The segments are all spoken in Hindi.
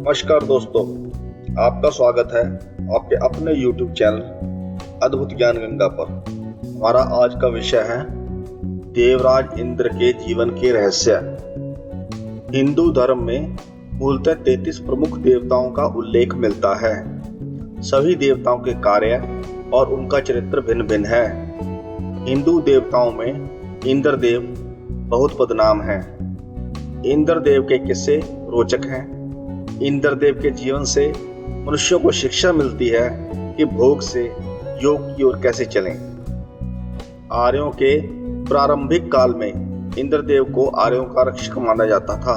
नमस्कार दोस्तों, आपका स्वागत है आपके अपने YouTube चैनल अद्भुत ज्ञान गंगा पर। हमारा आज का विषय है देवराज इंद्र के जीवन के रहस्य। हिंदू धर्म में मूलतः 33 प्रमुख देवताओं का उल्लेख मिलता है। सभी देवताओं के कार्य और उनका चरित्र भिन्न भिन्न है। हिंदू देवताओं में इंद्रदेव बहुत बदनाम है। इंद्रदेव के किस्से रोचक हैं। इंद्रदेव के जीवन से मनुष्यों को शिक्षा मिलती है कि भोग से योग की ओर कैसे चलें। आर्यों के प्रारंभिक काल में इंद्रदेव को आर्यों का रक्षक माना जाता था।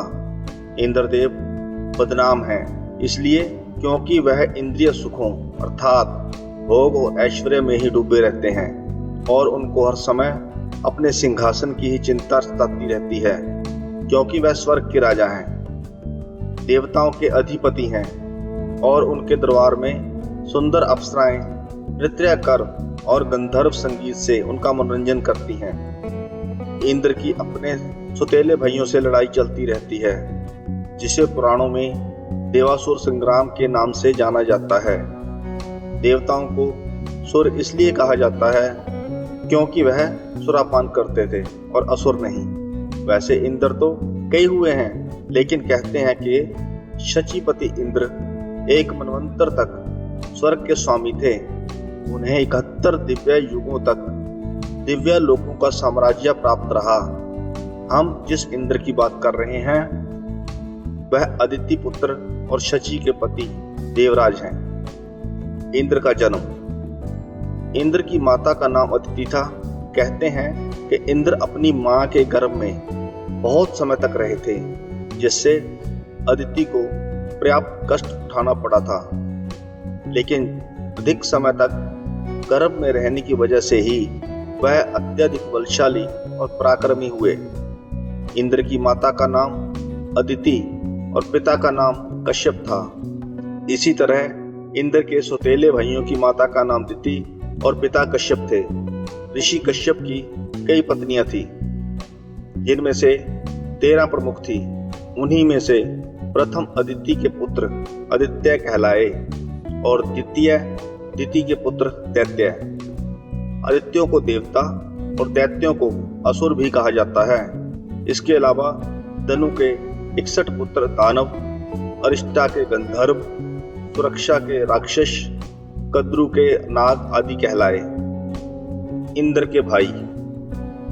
इंद्रदेव बदनाम है इसलिए क्योंकि वह इंद्रिय सुखों अर्थात भोग और ऐश्वर्य में ही डूबे रहते हैं और उनको हर समय अपने सिंहासन की ही चिंता सताती रहती है, क्योंकि वह स्वर्ग के राजा हैं, देवताओं के अधिपति हैं और उनके दरबार में सुंदर अप्सराएं नृत्य कर और गंधर्व संगीत से उनका मनोरंजन करती हैं। इंद्र की अपने सौतेले भाइयों से लड़ाई चलती रहती है, जिसे पुराणों में देवासुर संग्राम के नाम से जाना जाता है। देवताओं को सुर इसलिए कहा जाता है क्योंकि वह सुरापान करते थे और असुर नहीं। वैसे इंद्र तो कई हुए हैं, लेकिन कहते हैं कि शचीपति इंद्र एक मनवंतर तक स्वर्ग के स्वामी थे। उन्हें 71 दिव्य युगों तक दिव्य लोकों का साम्राज्य प्राप्त रहा। हम जिस इंद्र की बात कर रहे हैं वह अदिति पुत्र और शची के पति देवराज हैं। इंद्र का जन्म। इंद्र की माता का नाम अदिति था। कहते हैं कि इंद्र अपनी मां के गर्भ में बहुत समय तक रहे थे, जिससे अदिति को पर्याप्त कष्ट उठाना पड़ा था। लेकिन अधिक समय तक गर्भ में रहने की वजह से ही वह अत्यधिक बलशाली और पराक्रमी हुए। इंद्र की माता का नाम अदिति और पिता का नाम कश्यप था। इसी तरह इंद्र के सौतेले भाइयों की माता का नाम दिति और पिता कश्यप थे। ऋषि कश्यप की कई पत्नियां थी, जिनमें से 13 प्रमुख थी। उन्हीं में से प्रथम अदिति के पुत्र आदित्य कहलाए और द्वितीय दिति के पुत्र दैत्य। आदित्यों को देवता और दैत्यों को असुर भी कहा जाता है। इसके अलावा धनु के 61 पुत्र दानव, अरिष्टा के गंधर्व, सुरक्षा के राक्षस, कद्रु के नाग आदि कहलाए। इंद्र के भाई।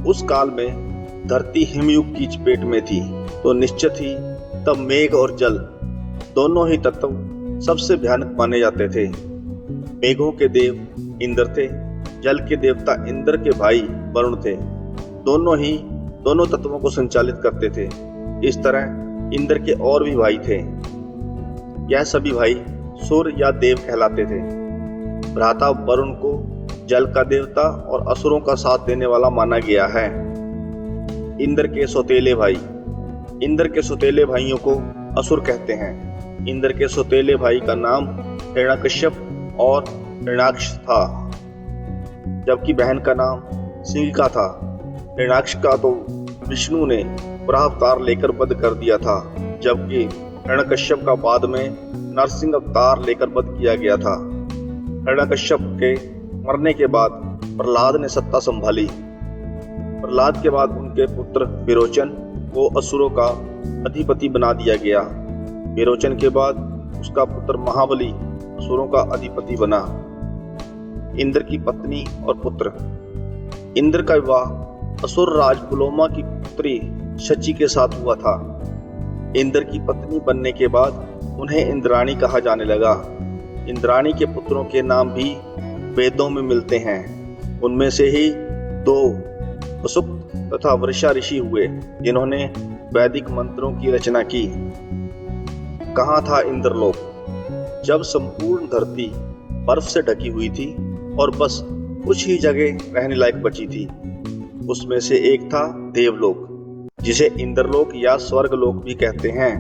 उस काल में धरती हिमयुग की चपेट में थी, तो निश्चित ही तब मेघ और जल दोनों ही तत्व सबसे भयानक माने जाते थे। मेघों के देव इंद्र थे, जल के देवता इंद्र के भाई वरुण थे। दोनों तत्वों को संचालित करते थे। इस तरह इंद्र के और भी भाई थे। यह सभी भाई सुर या देव कहलाते थे। भ्राता वरुण को जल का देवता और असुरों का साथ देने वाला माना गया है। इंद्र के सौतेले भाई। इंद्र के सौतेले भाइयों को असुर कहते हैं। इंद्र के सौतेले भाई का नाम हिरण्यकश्यप और हिरण्याक्ष था, जबकि बहन का नाम सिंहिका था। हिरण्याक्ष का तो विष्णु ने वराह लेकर वध कर दिया था, जबकि हिरण्यकश्यप का बाद में नरसिंह अवतार लेकर वध किया गया था। हिरण्यकश्यप के मरने के बाद प्रहलाद ने सत्ता संभाली। प्रहलाद के बाद उनके पुत्र विरोचन को असुरों का अधिपति बना दिया गया। विरोचन के बाद उसका पुत्र महाबली असुरों का अधिपति बना। इंद्र की पत्नी और पुत्र। इंद्र का विवाह असुर राज पुलोमा की पुत्री शची के साथ हुआ था। इंद्र की पत्नी बनने के बाद उन्हें इंद्राणी कहा जाने लगा। इंद्राणी के पुत्रों के नाम भी वेदों में मिलते हैं। उनमें से ही 2 वसुक्त तथा वृषा ऋषि हुए, जिन्होंने वैदिक मंत्रों की रचना की। कहाँ था इंद्रलोक? जब संपूर्ण धरती बर्फ से ढकी हुई थी और बस कुछ ही जगह रहने लायक बची थी। उसमें से एक था देवलोक, जिसे इंद्रलोक या स्वर्गलोक भी कहते हैं।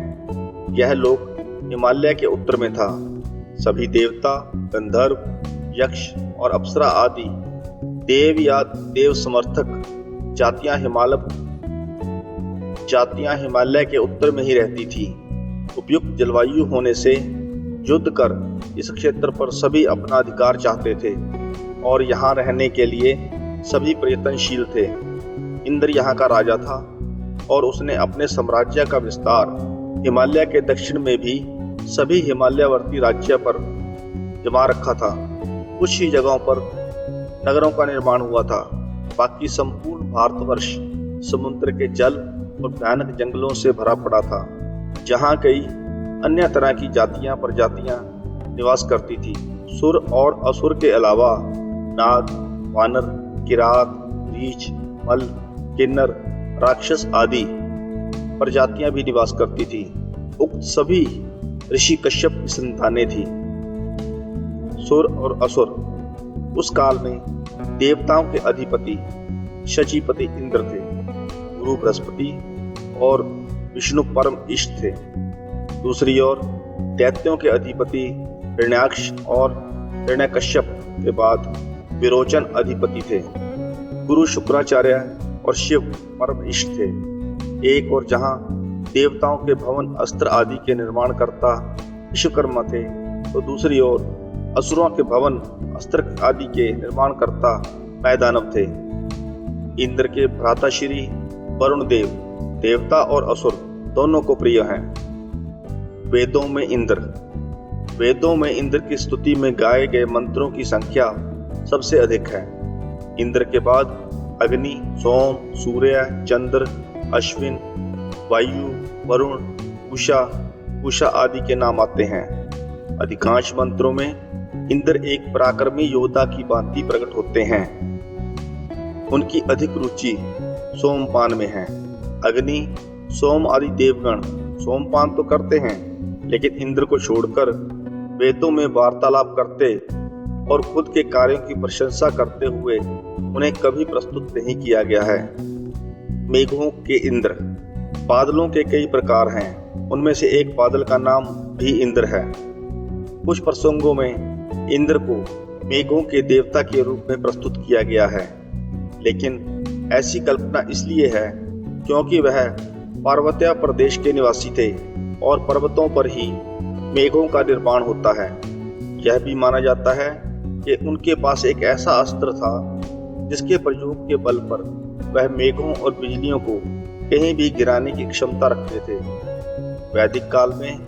यह लोक हिमालय के उत्तर में था। सभी देवता, गंधर्व, यक्ष और अप्सरा आदि देव या देव समर्थक जातियां हिमालय के उत्तर में ही रहती थी। उपयुक्त जलवायु होने से युद्ध कर इस क्षेत्र पर सभी अपना अधिकार चाहते थे और यहाँ रहने के लिए सभी प्रयत्नशील थे। इंद्र यहाँ का राजा था और उसने अपने साम्राज्य का विस्तार हिमालय के दक्षिण में भी सभी हिमालयवर्ती राज्य पर जमा रखा था। कुछ ही जगहों पर नगरों का निर्माण हुआ था, बाकी संपूर्ण भारतवर्ष समुद्र के जल और भयानक जंगलों से भरा पड़ा था, जहाँ कई अन्य तरह की जातियां प्रजातियां निवास करती थी। सुर और असुर के अलावा नाग, वानर, किरात, रीछ, मल, किन्नर, राक्षस आदि प्रजातियां भी निवास करती थी। उक्त सभी ऋषि कश्यप की संतानें थी। सुर और असुर उस काल में देवताओं के अधिपति शचीपति इंद्र थे, गुरु बृहस्पति और विष्णु परम इष्ट थे। दूसरी ओर दैत्यों के अधिपति हिरण्याक्ष और हिरण्यकश्यप के बाद विरोचन अधिपति थे। गुरु शुक्राचार्य और शिव परम इष्ट थे। एक और जहां देवताओं के भवन अस्त्र आदि के निर्माण करता विश्वकर्मा थे, तो दूसरी ओर असुरों के भवन अस्त्र आदि के निर्माण करता मैदानव थे। इंद्र के भ्राताश्री वरुण देव देवता और असुर दोनों को प्रिय हैं। वेदों में इंद्र की स्तुति में गाए गए मंत्रों की संख्या सबसे अधिक है। इंद्र के बाद अग्नि, सोम, सूर्य, चंद्र, अश्विन, वायु, वरुण, उषा आदि के नाम आते हैं। अधिकांश मंत्रों में इंद्र एक पराक्रमी योद्धा की भांति प्रकट होते हैं। उनकी अधिक रुचि सोमपान में है। अग्नि, सोम आदि देवगण सोमपान तो करते हैं, लेकिन इंद्र को छोड़कर वेदों में वार्तालाप करते और खुद के कार्यों की प्रशंसा करते हुए उन्हें कभी प्रस्तुत नहीं किया गया है। मेघों के इंद्र। बादलों के कई प्रकार हैं, उनमें से एक बादल का नाम भी इंद्र है। कुछ प्रसंगों में इंद्र को मेघों के देवता के रूप में प्रस्तुत किया गया है, लेकिन ऐसी कल्पना इसलिए है क्योंकि वह पार्वत्य प्रदेश के निवासी थे और पर्वतों पर ही मेघों का निर्माण होता है। यह भी माना जाता है कि उनके पास एक ऐसा अस्त्र था जिसके प्रयोग के बल पर वह मेघों और बिजलियों को कहीं भी गिराने की क्षमता रखते थे। वैदिक काल में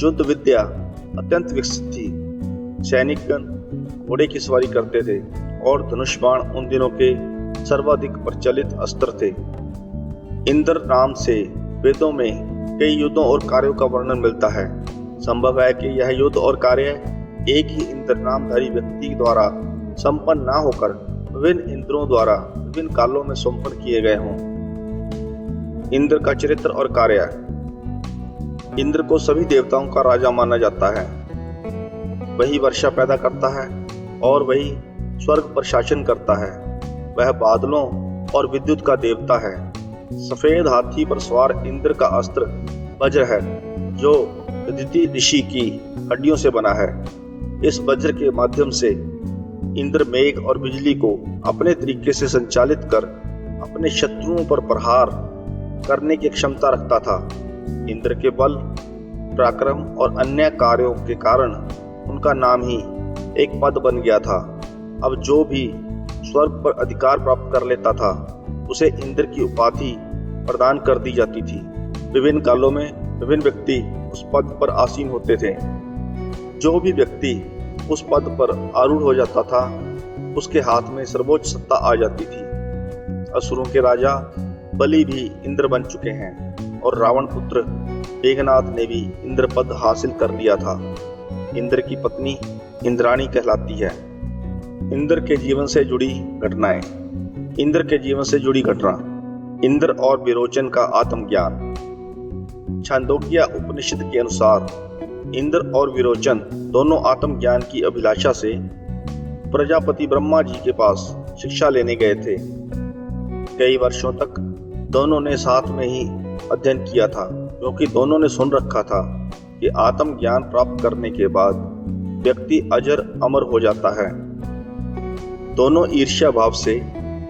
युद्ध विद्या अत्यंत विकसित थी। सैनिकगण घोड़े की सवारी करते थे और धनुष बाण उन दिनों के सर्वाधिक प्रचलित अस्त्र थे। इंद्र नाम से वेदों में कई युद्धों और कार्यों का वर्णन मिलता है। संभव है कि यह युद्ध और कार्य एक ही इंद्र नामधारी व्यक्ति द्वारा संपन्न ना होकर विभिन्न इंद्रों द्वारा विभिन्न कालों में संपन्न किए गए हों। इंद्र का चरित्र और कार्य। इंद्र को सभी देवताओं का राजा माना जाता है। वही वर्षा पैदा करता है और वही स्वर्ग पर शासन करता है। वह बादलों और विद्युत का देवता है। सफेद हाथी पर सवार इंद्र का अस्त्र वज्र है, जो अदिति ऋषि की हड्डियों से बना है। इस वज्र के माध्यम से इंद्र मेघ और बिजली को अपने तरीके से संचालित कर अपने शत्रुओं पर प्रहार करने की क्षमता रखता था। इंद्र के बल, पराक्रम और अन्य कार्यों के कारण उनका नाम ही एक पद बन गया था। अब जो भी स्वर्ग पर अधिकार प्राप्त कर लेता था, उसे इंद्र की उपाधि प्रदान कर दी जाती थी। विभिन्न कालों में विभिन्न व्यक्ति उस पद पर आसीन होते थे। जो भी व्यक्ति उस पद पर आरूढ़ हो जाता था, उसके हाथ में सर्वोच्च सत्ता आ जाती थी। असुरों के राजा बलि भी इंद्र बन चुके हैं और रावण पुत्र मेघनाद ने भी इंद्र पद हासिल कर लिया था। इंद्र की पत्नी इंद्राणी कहलाती है। इंद्र के जीवन से जुड़ी घटनाएं। इंद्र के जीवन से जुड़ी घटना। इंद्र और विरोचन का आत्मज्ञान। छांदोग्य उपनिषद के अनुसार इंद्र और विरोचन दोनों आत्मज्ञान की अभिलाषा से प्रजापति ब्रह्मा जी के पास शिक्षा लेने गए थे। कई वर्षों तक दोनों ने साथ में ही अध्ययन किया था, क्योंकि दोनों ने सुन रखा था कि आत्मज्ञान प्राप्त करने के बाद व्यक्ति अजर अमर हो जाता है। दोनों ईर्ष्या भाव से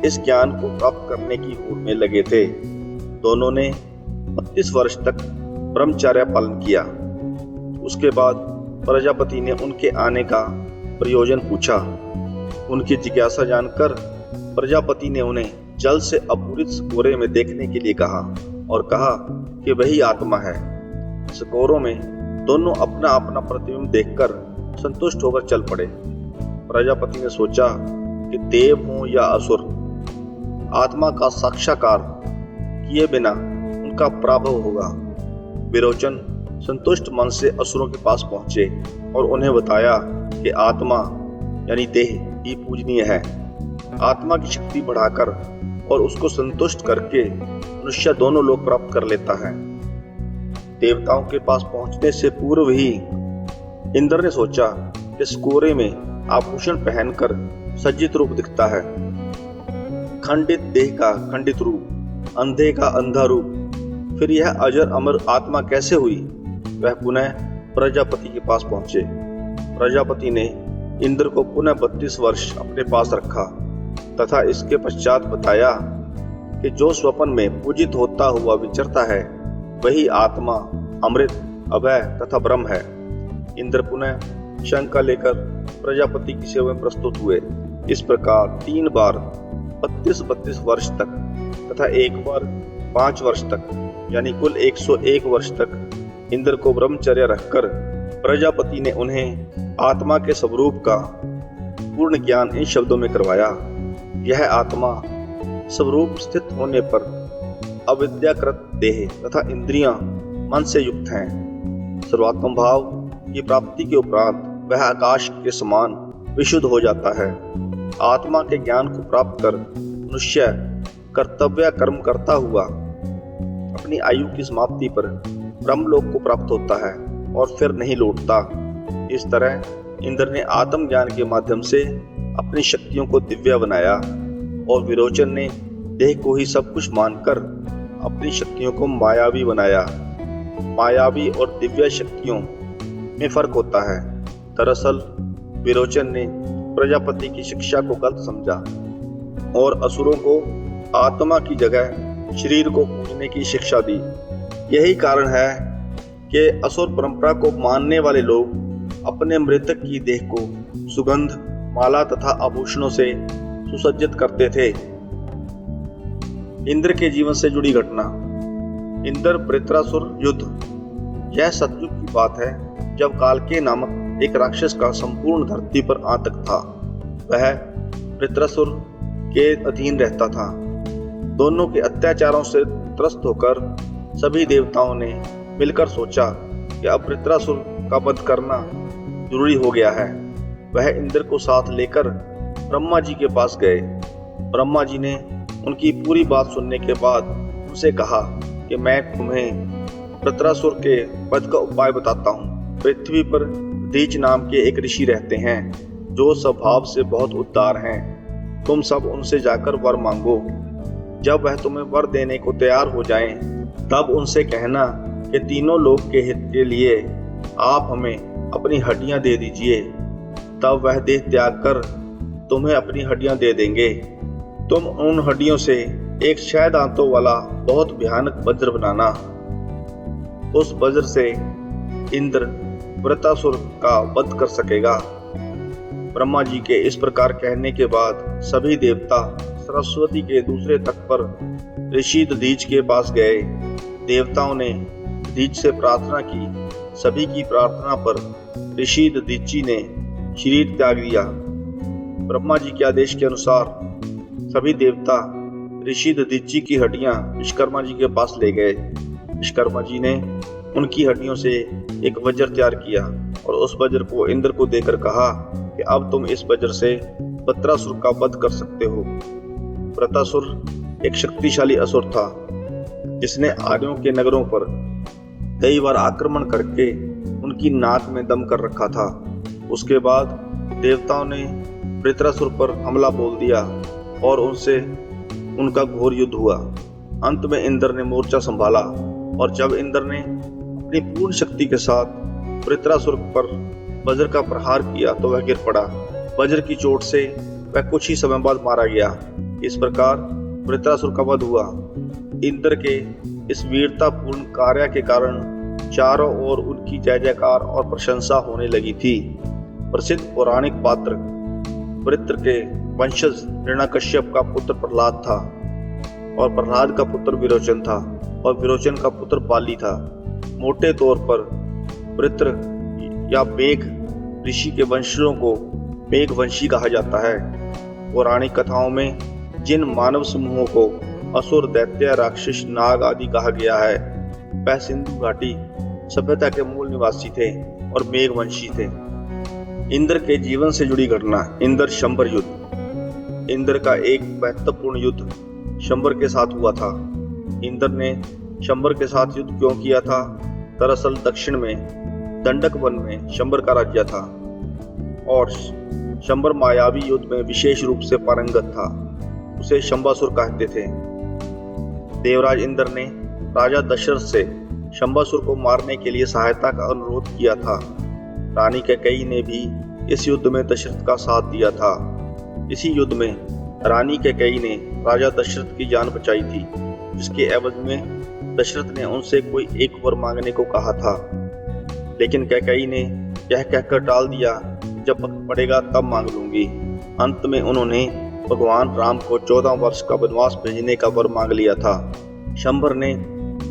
इस ज्ञान को प्राप्त करने की होड़ में लगे थे। दोनों ने 32 वर्ष तक ब्रह्मचर्य पालन किया। उसके बाद प्रजापति ने उनके आने का प्रयोजन पूछा। उनकी जिज्ञासा जानकर प्रजापति ने उन्हें जल से अपूरित सकोरे में देखने के लिए कहा और कहा कि वही आत्मा है। सकोरों में दोनों अपना अपना प्रतिबिंब देखकर संतुष्ट होकर चल पड़े। प्रजापति ने सोचा कि देव हो या असुर, आत्मा का साक्षात्कार किए बिना उनका पराभव होगा। विरोचन संतुष्ट मन से असुरों के पास पहुंचे और उन्हें बताया कि आत्मा यानी देह ही पूजनीय है। आत्मा की शक्ति बढ़ाकर और उसको संतुष्ट करके मनुष्य दोनों लोक प्राप्त कर लेता है। देवताओं के पास पहुंचने से पूर्व ही इंद्र ने सोचा कि सकोरे में आभूषण पहनकर सज्जित रूप दिखता है। खंडित देह का खंडित रूप, अंधे का अंधा रूप, फिर यह अजर अमर आत्मा कैसे हुई? वह पुनः प्रजापति के पास पहुंचे। प्रजापति ने इंद्र को पुनः 32 वर्ष अपने पास रखा तथा इसके पश्चात बताया कि जो स्वप्न में पूजित होता हुआ विचरता है वही आत्मा अमृत, अभय तथा ब्रह्म है। इंद्र पुनः शंका लेकर प्रजापति की सेवा में प्रस्तुत हुए। इस प्रकार 3 बार 32 वर्ष तक तथा एक बार 5 वर्ष तक यानी कुल 101 वर्ष तक इंद्र को ब्रह्मचर्य रखकर प्रजापति ने उन्हें आत्मा के स्वरूप का पूर्ण ज्ञान इन शब्दों में करवाया। यह आत्मा स्वरूप स्थित होने पर अविद्याकृत देह तथा इंद्रियां मन से युक्त हैं। सर्वात्म भाव की प्राप्ति के उपरांत वह आकाश के समान विशुद्ध हो जाता है। आत्मा के ज्ञान को प्राप्त कर मनुष्य कर्तव्य कर्म करता हुआ अपनी आयु की समाप्ति पर ब्रह्मलोक को प्राप्त होता है और फिर नहीं लौटता। इस तरह इंद्र ने आत्मज्ञान के माध्यम से अपनी शक्तियों को दिव्य बनाया और विरोचन ने देह को ही सब कुछ मानकर अपनी शक्तियों को मायावी बनाया। मायावी और दिव्य शक्तियों में फर्क होता है। दरअसल विरोचन ने प्रजापति की शिक्षा को गलत समझा और असुरों को आत्मा की जगह शरीर को पूजने की शिक्षा दी। यही कारण है कि असुर परंपरा को मानने वाले लोग अपने मृतक की देह को सुगंध, माला तथा आभूषणों से सुसज्जित करते थे। इंद्र के जीवन से जुड़ी घटना। इंद्र वृत्रासुर युद्ध। यह सतयुग की बात है जब कालकेय नामक एक राक्षस का संपूर्ण धरती पर आतंक था। वह वृत्रासुर के अधीन रहता था। दोनों के अत्याचारों से त्रस्त होकर सभी देवताओं ने मिलकर सोचा कि अब वृत्रासुर का वध करना जरूरी हो गया है। वह इंद्र को साथ लेकर ब्रह्मा जी के पास गए। ब्रह्मा जी ने उनकी पूरी बात सुनने के बाद उनसे कहा कि मैं तुम्हें वृत्रासुर के वध का उपाय बताता हूँ। पृथ्वी पर दीच नाम के एक ऋषि रहते हैं जो स्वभाव से बहुत उदार हैं। तुम सब उनसे जाकर वर मांगो। जब वह तुम्हें वर देने को तैयार हो जाएं, तब उनसे कहना कि तीनों लोक के हित के लिए आप हमें अपनी हड्डियां दे दीजिए। तब वह देह त्याग कर तुम्हें अपनी हड्डियां दे देंगे। तुम उन हड्डियों से एक 6 दांतों वाला बहुत भयानक वज्र बनाना। उस वज्र से इंद्र वृत्रासुर का वध कर सकेगा। ब्रह्मा जी के इस प्रकार कहने के बाद सभी देवता सरस्वती के दूसरे तट पर ऋषि दधीच के पास गए। देवताओं ने दधीच से प्रार्थना की। सभी की प्रार्थना पर ऋषि दधीची ने शरीर त्याग दिया। ब्रह्मा जी के आदेश के अनुसार सभी देवता ऋषि दधीची की हड्डियां विश्वकर्मा जी के पास ले गए। विश्वकर्मा जी ने उनकी हड्डियों से एक वज्र तैयार किया और उस वज्र को इंद्र को देकर कहा कि अब तुम इस वज्र से वृत्रासुर का वध कर सकते हो। वृत्रासुर एक शक्तिशाली असुर था जिसने आर्यों के नगरों पर कई बार आक्रमण करके उनकी नाक में दम कर रखा था। उसके बाद देवताओं ने वृत्रासुर पर हमला बोल दिया और उनसे उनका घोर युद्ध हुआ। अंत में इंद्र ने मोर्चा संभाला और जब इंद्र ने अपनी पूर्ण शक्ति के साथ वृत्रासुर पर वज्र का प्रहार किया तो वह गिर पड़ा। वज्र की चोट से वह कुछ ही समय बाद मारा गया। इस प्रकार वृत्रासुर का वध हुआ। इंद्र के इस वीरतापूर्ण कार्य के कारण चारों ओर उनकी जय जयकार और प्रशंसा होने लगी थी। प्रसिद्ध पौराणिक पात्र वृत्र के वंशज हिरण्यकश्यप का पुत्र प्रहलाद था, और प्रहलाद का पुत्र विरोचन था, और विरोचन का पुत्र बाली था। मोटे तौर पर वृत्र या मेघ ऋषि के वंशजों को मेघवंशी कहा जाता है। पौराणिक कथाओं में जिन मानव समूहों को असुर, दैत्य, राक्षस, नाग आदि कहा गया है, वह सिंधु घाटी सभ्यता के मूल निवासी थे और मेघवंशी थे। इंद्र के जीवन से जुड़ी घटना। इंद्र शंबर युद्ध। इंद्र का एक महत्वपूर्ण युद्ध शंबर के साथ हुआ था। इंद्र ने शंबर के साथ युद्ध क्यों किया था? दरअसल दक्षिण में दंडक वन में शंबर का राज्य था और शंबर मायावी युद्ध में विशेष रूप से पारंगत था। उसे शंबासुर कहते थे। देवराज इंद्र ने राजा दशरथ से शंबासुर को मारने के लिए सहायता का अनुरोध किया था। रानी कैकेयी ने भी इस युद्ध में दशरथ का साथ दिया था। इसी युद्ध में रानी कैकेयी ने राजा दशरथ की जान बचाई थी, जिसके एवज में दशरथ ने उनसे कोई एक वर मांगने को कहा था। लेकिन कैकेयी ने यह कहकर टाल दिया, जब वक्त पड़ेगा तब मांग लूंगी। अंत में उन्होंने भगवान राम को 14 वर्ष का वनवास भेजने का वर मांग लिया था। शंबर ने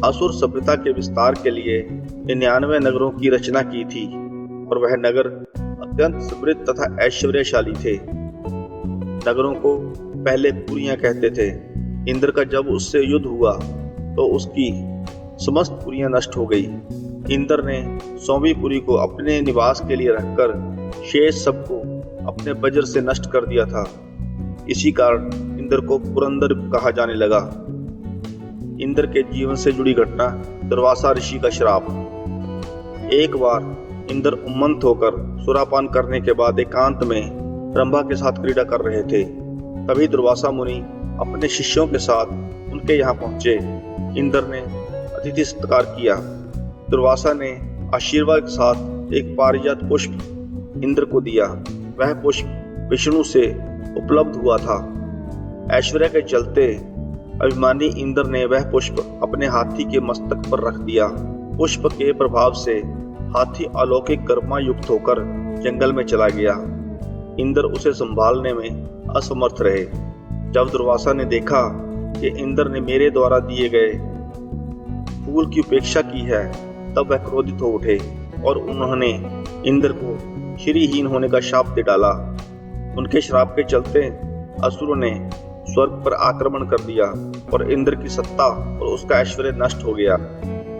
असुर सभ्यता के विस्तार के लिए 99 नगरों की रचना की थी और वह नगर अत्यंत समृद्ध तथा ऐश्वर्यशाली थे। नगरों को पहले पुरियां कहते थे। इंद्र का जब उससे युद्ध हुआ तो उसकी समस्त पुरियां नष्ट हो गई। इंद्र ने 100वीं पुरी को अपने निवास के लिए रखकर शेष सबको अपने वज्र से नष्ट कर दिया था। इसी कारण इंद्र को पुरंदर कहा जाने लगा। इंद्र के जीवन से जुड़ी घटना। दुर्वासा ऋषि का श्राप। एक बार इंद्र उन्मत्त होकर सुरापान करने के बाद एकांत में रंभा के साथ क्रीड़ा कर रहे थे। तभी दुर्वासा मुनि अपने शिष्यों के साथ उनके यहाँ पहुंचे। इंद्र ने अतिथि सत्कार किया। दुर्वासा ने आशीर्वाद के साथ एक पारिजात पुष्प इंद्र को दिया। वह पुष्प विष्णु से उपलब्ध हुआ था। ऐश्वर्य के चलते अभिमानी इंद्र ने वह पुष्प अपने हाथी के मस्तक पर रख दिया। पुष्प के प्रभाव से हाथी अलौकिक गरिमा युक्त होकर जंगल में चला गया। इंद्र उसे संभालने में असमर्थ रहे। जब दुर्वासा ने देखा कि इंद्र ने मेरे द्वारा दिए गए फूल की उपेक्षा की है, तब वह क्रोधित हो उठे और उन्होंने इंद्र को श्रीहीन होने का शाप दे डाला। उनके श्राप के चलते असुरों ने स्वर्ग पर आक्रमण कर दिया और इंद्र की सत्ता और उसका ऐश्वर्य नष्ट हो गया।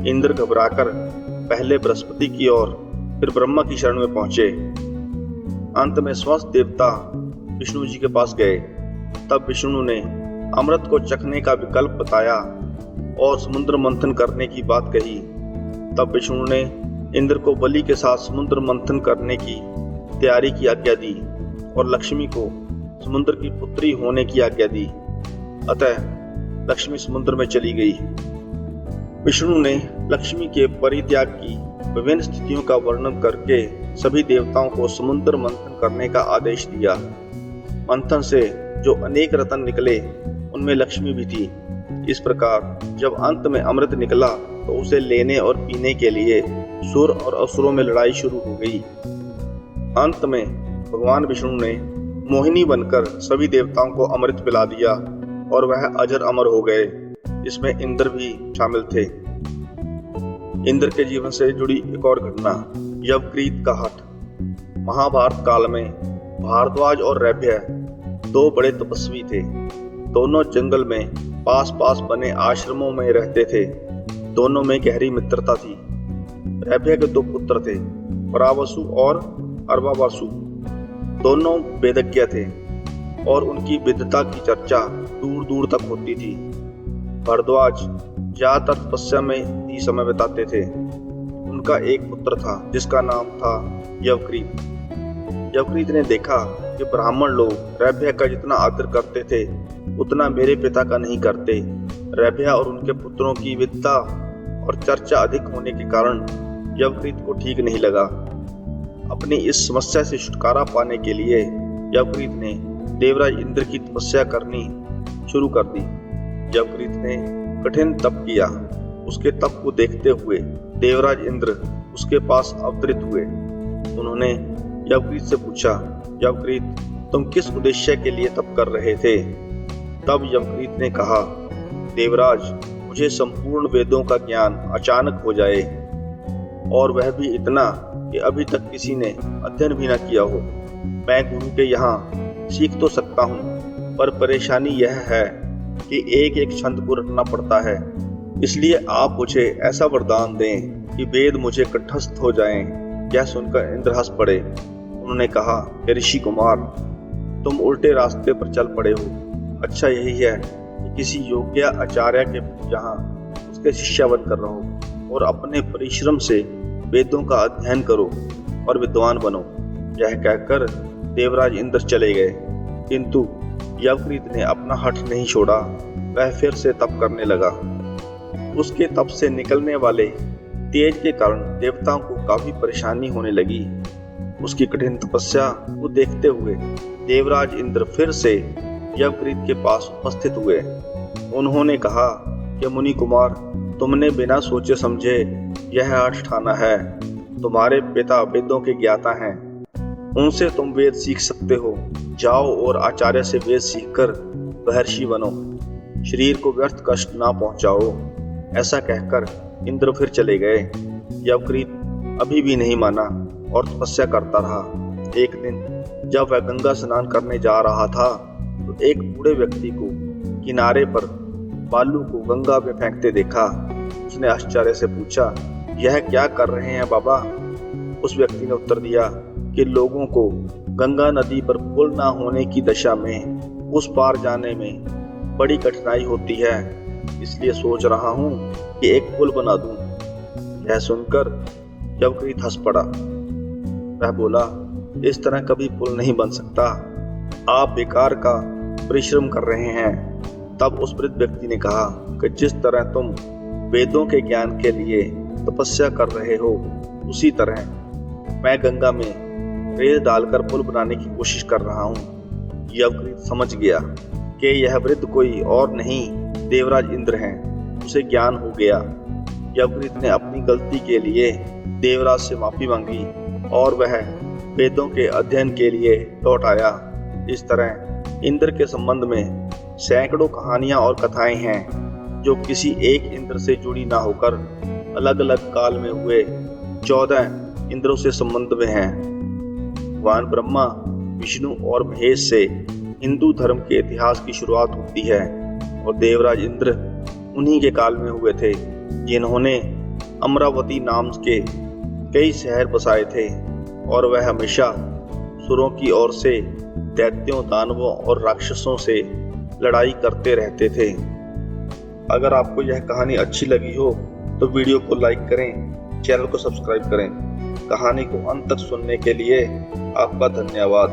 इंद्र घबराकर पहले बृहस्पति की ओर फिर ब्रह्मा की शरण में पहुंचे। अंत में समस्त देवता विष्णु जी के पास गए। तब विष्णु ने अमृत को चखने का विकल्प बताया और समुद्र मंथन करने की बात कही। तब विष्णु ने इंद्र को बलि के साथ समुद्र मंथन करने की तैयारी की आज्ञा दी और लक्ष्मी को समुद्र की पुत्री होने की आज्ञा दी। अतः लक्ष्मी समुद्र में चली गई। विष्णु ने लक्ष्मी के परित्याग की विभिन्न स्थितियों का वर्णन करके सभी देवताओं को समुद्र मंथन करने का आदेश दिया। मंथन से जो अनेक रत्न निकले, उनमें लक्ष्मी भी थी। इस प्रकार जब अंत में अमृत निकला तो उसे लेने और पीने के लिए सुर और असुरों में लड़ाई शुरू हो गई। अंत में भगवान विष्णु ने मोहिनी बनकर सभी देवताओं को अमृत पिला दिया और वह अजर अमर हो गए। इसमें इंद्र भी शामिल थे। इंद्र के जीवन से जुड़ी एक और घटना। यवक्रीत का हट। महाभारत काल में भारद्वाज और रैभ्य दो बड़े तपस्वी थे। दोनों जंगल में पास पास बने आश्रमों में रहते थे। दोनों में गहरी मित्रता थी। रैभ्य के दो पुत्र थे, परावसु और अर्वावासु। दोनों वेदज्ञ थे और उनकी विद्वता की चर्चा दूर दूर तक होती थी। भारद्वाज ज्यादातर तपस्या में ही समय बिताते थे। उनका एक पुत्र था जिसका नाम था यवक्रीत। यवक्रीत ने देखा कि ब्राह्मण लोग रैभ्य का जितना आदर करते थे उतना मेरे पिता का नहीं करते। रैभ्य और उनके पुत्रों की विद्या और चर्चा अधिक होने के कारण यवक्रीत को ठीक नहीं लगा। अपनी इस समस्या से छुटकारा पाने के लिए यवक्रीत ने देवराज इंद्र की तपस्या करनी शुरू कर दी। यवक्रीत ने कठिन तप किया। उसके तप को देखते हुए देवराज इंद्र उसके पास अवतरित हुए। उन्होंने यवकृत से पूछा, यवकृत, तुम किस उद्देश्य के लिए तप कर रहे थे? तब यवकृत ने कहा, देवराज, मुझे संपूर्ण वेदों का ज्ञान अचानक हो जाए, और वह भी इतना कि अभी तक किसी ने अध्ययन भी न किया हो। मैं गुरु के यहाँ सीख तो सकता हूँ, पर परेशानी यह है कि एक एक छंद को रटना पड़ता है। इसलिए आप मुझे ऐसा वरदान दें कि वेद मुझे कंठस्थ हो जाएं। यह सुनकर इंद्र हंस पड़े। उन्होंने कहा कि ऋषि कुमार, तुम उल्टे रास्ते पर चल पड़े हो। अच्छा यही है कि किसी योग्य आचार्य के यहाँ उसके शिष्या बनकर रहो और अपने परिश्रम से वेदों का अध्ययन करो और विद्वान बनो। यह कहकर देवराज इंद्र चले गए, किंतु यवकृत ने अपना हठ नहीं छोड़ा। वह फिर से तप करने लगा। उसके तप से निकलने वाले तेज के कारण देवताओं को काफी परेशानी होने लगी। उसकी कठिन तपस्या को देखते हुए देवराज इंद्र फिर से यवकृत के पास उपस्थित हुए। उन्होंने कहा कि मुनि कुमार, तुमने बिना सोचे समझे यह हठ ठाना है। तुम्हारे पिता वेदों के ज्ञाता हैं, उनसे तुम वेद सीख सकते हो। जाओ और आचार्य से वेद सीखकर महर्षि बनो, शरीर को व्यर्थ कष्ट ना पहुंचाओ। ऐसा कहकर इंद्र फिर चले गए। यवकृत अभी भी नहीं माना और तपस्या करता रहा। एक दिन जब वह गंगा स्नान करने जा रहा था तो एक बूढ़े व्यक्ति को किनारे पर बालू को गंगा में फेंकते देखा। उसने आश्चर्य से पूछा, यह क्या कर रहे हैं बाबा? उस व्यक्ति ने उत्तर दिया कि लोगों को गंगा नदी पर पुल ना होने की दशा में उस पार जाने में बड़ी कठिनाई होती है, इसलिए सोच रहा हूँ कि एक पुल बना दूं। यह सुनकर यवकृत हंस पड़ा। वह बोला, इस तरह कभी पुल नहीं बन सकता। आप बेकार का परिश्रम कर रहे हैं। तब उस वृद्ध व्यक्ति ने कहा कि जिस तरह तुम वेदों के ज्ञान के लिए तपस्या कर रहे हो, उसी तरह मैं गंगा में रेत डालकर पुल बनाने की कोशिश कर रहा हूँ। यवकृत समझ गया कि यह वृद्ध कोई और नहीं देवराज इंद्र हैं। उसे ज्ञान हो गया। यवकृत ने अपनी गलती के लिए देवराज से माफी मांगी और वह वेदों के अध्ययन के लिए लौट आया। इस तरह इंद्र के संबंध में सैकड़ों कहानियां और कथाएं हैं जो किसी एक इंद्र से जुड़ी ना होकर अलग अलग काल में हुए 14 इंद्रों से संबंध में हैं। भगवान ब्रह्मा, विष्णु और महेश से हिंदू धर्म के इतिहास की शुरुआत होती है और देवराज इंद्र उन्हीं के काल में हुए थे, जिन्होंने अमरावती नाम के कई शहर बसाए थे और वह हमेशा सुरों की ओर से दैत्यों, दानवों और राक्षसों से लड़ाई करते रहते थे। अगर आपको यह कहानी अच्छी लगी हो तो वीडियो को लाइक करें, चैनल को सब्सक्राइब करें। कहानी को अंत तक सुनने के लिए आपका धन्यवाद।